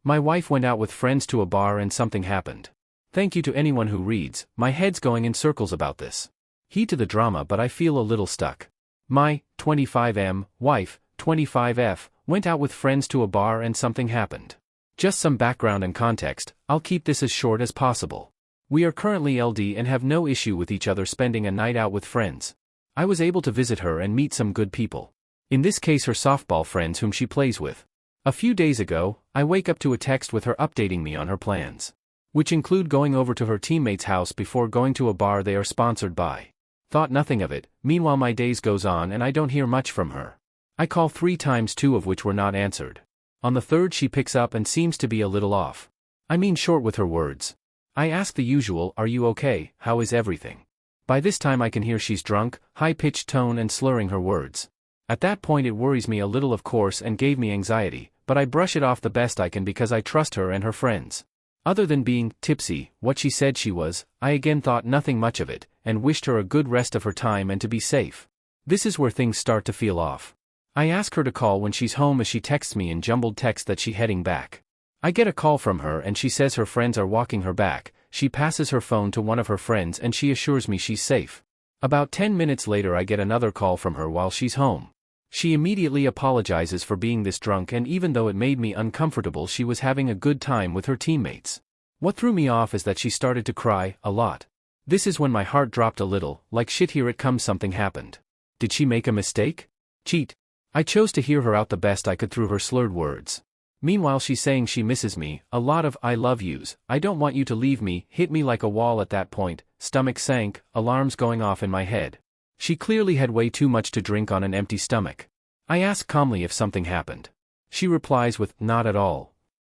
My wife went out with friends to a bar and something happened. Thank you to anyone who reads, my head's going in circles about this. Heed to the drama, but I feel a little stuck. My 25M wife, 25F, went out with friends to a bar and something happened. Just some background and context, I'll keep this as short as possible. We are currently LD and have no issue with each other spending a night out with friends. I was able to visit her and meet some good people. In this case, her softball friends whom she plays with. A few days ago, I wake up to a text with her updating me on her plans, which include going over to her teammate's house before going to a bar they are sponsored by. Thought nothing of it. Meanwhile, my days goes on and I don't hear much from her. I call 3 times, 2 of which were not answered. On the third she picks up and seems to be a little off. I mean short with her words. I ask the usual, are you okay, how is everything? By this time I can hear she's drunk, high-pitched tone and slurring her words. At that point it worries me a little, of course, and gave me anxiety, but I brush it off the best I can because I trust her and her friends. Other than being tipsy, what she said she was, I again thought nothing much of it, and wished her a good rest of her time and to be safe. This is where things start to feel off. I ask her to call when she's home as she texts me in jumbled text that she's heading back. I get a call from her and she says her friends are walking her back. She passes her phone to one of her friends and she assures me she's safe. About 10 minutes later I get another call from her while she's home. She immediately apologizes for being this drunk, and even though it made me uncomfortable, she was having a good time with her teammates. What threw me off is that she started to cry a lot. This is when my heart dropped a little, like shit, here it comes, something happened. Did she make a mistake? Cheat? I chose to hear her out the best I could through her slurred words. Meanwhile she's saying she misses me, a lot of I love yous, I don't want you to leave me, hit me like a wall at that point, stomach sank, alarms going off in my head. She clearly had way too much to drink on an empty stomach. I ask calmly if something happened. She replies with, not at all.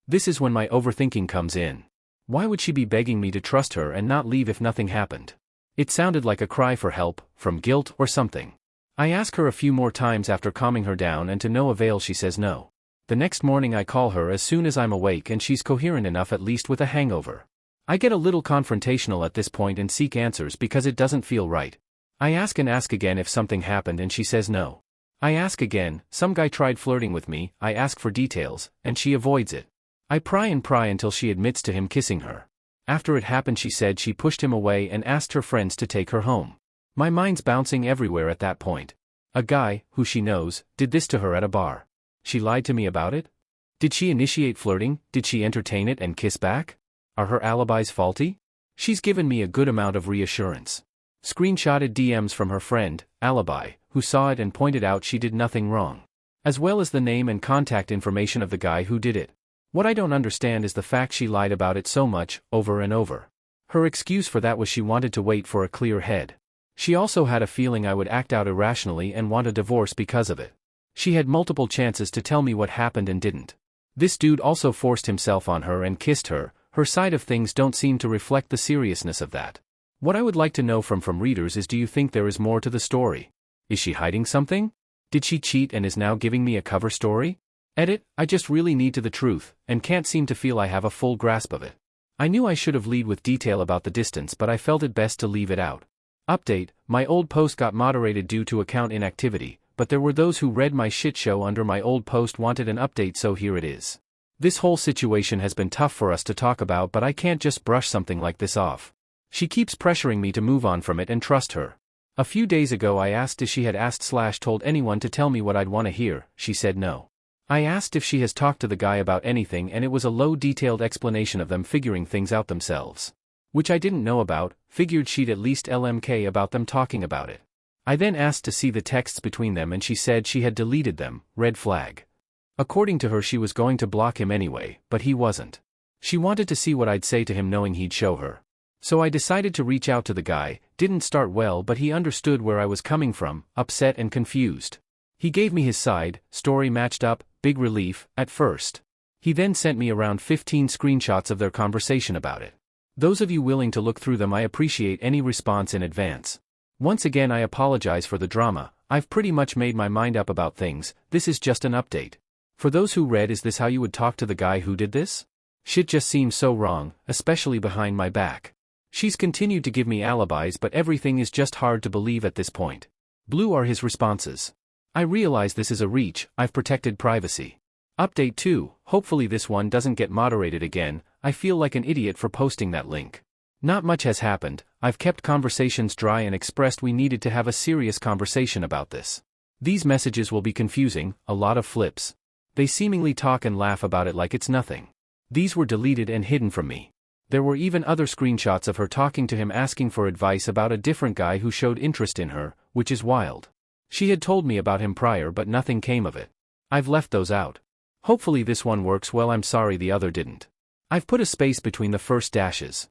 This is when my overthinking comes in. Why would she be begging me to trust her and not leave if nothing happened? It sounded like a cry for help, from guilt or something. I ask her a few more times after calming her down, and to no avail, she says no. The next morning I call her as soon as I'm awake and she's coherent enough, at least with a hangover. I get a little confrontational at this point and seek answers because it doesn't feel right. I ask and ask again if something happened and she says no. I ask again, some guy tried flirting with me, I ask for details, and she avoids it. I pry and pry until she admits to him kissing her. After it happened she said she pushed him away and asked her friends to take her home. My mind's bouncing everywhere at that point. A guy, who she knows, did this to her at a bar. She lied to me about it? Did she initiate flirting? Did she entertain it and kiss back? Are her alibis faulty? She's given me a good amount of reassurance. Screenshotted DMs from her friend, Alibi, who saw it and pointed out she did nothing wrong. As well as the name and contact information of the guy who did it. What I don't understand is the fact she lied about it so much, over and over. Her excuse for that was she wanted to wait for a clear head. She also had a feeling I would act out irrationally and want a divorce because of it. She had multiple chances to tell me what happened and didn't. This dude also forced himself on her and kissed her. Her side of things don't seem to reflect the seriousness of that. What I would like to know from readers is, do you think there is more to the story? Is she hiding something? Did she cheat and is now giving me a cover story? Edit, I just really need to the truth, and can't seem to feel I have a full grasp of it. I knew I should have lead with detail about the distance, but I felt it best to leave it out. Update, my old post got moderated due to account inactivity, but there were those who read my shit show under my old post wanted an update, so here it is. This whole situation has been tough for us to talk about, but I can't just brush something like this off. She keeps pressuring me to move on from it and trust her. A few days ago I asked if she had asked/told anyone to tell me what I'd want to hear. She said no. I asked if she has talked to the guy about anything, and it was a low detailed explanation of them figuring things out themselves. Which I didn't know about, figured she'd at least LMK about them talking about it. I then asked to see the texts between them and she said she had deleted them, red flag. According to her she was going to block him anyway, but he wasn't. She wanted to see what I'd say to him knowing he'd show her. So I decided to reach out to the guy. Didn't start well, but he understood where I was coming from, upset and confused. He gave me his side, story matched up, big relief, at first. He then sent me around 15 screenshots of their conversation about it. Those of you willing to look through them, I appreciate any response in advance. Once again I apologize for the drama. I've pretty much made my mind up about things. This is just an update. For those who read, is this how you would talk to the guy who did this? Shit just seems so wrong, especially behind my back. She's continued to give me alibis, but everything is just hard to believe at this point. Blue are his responses. I realize this is a reach. I've protected privacy. Update 2, hopefully this one doesn't get moderated again. I feel like an idiot for posting that link. Not much has happened. I've kept conversations dry and expressed we needed to have a serious conversation about this. These messages will be confusing, a lot of flips. They seemingly talk and laugh about it like it's nothing. These were deleted and hidden from me. There were even other screenshots of her talking to him asking for advice about a different guy who showed interest in her, which is wild. She had told me about him prior but nothing came of it. I've left those out. Hopefully this one works well. I'm sorry the other didn't. I've put a space between the first dashes.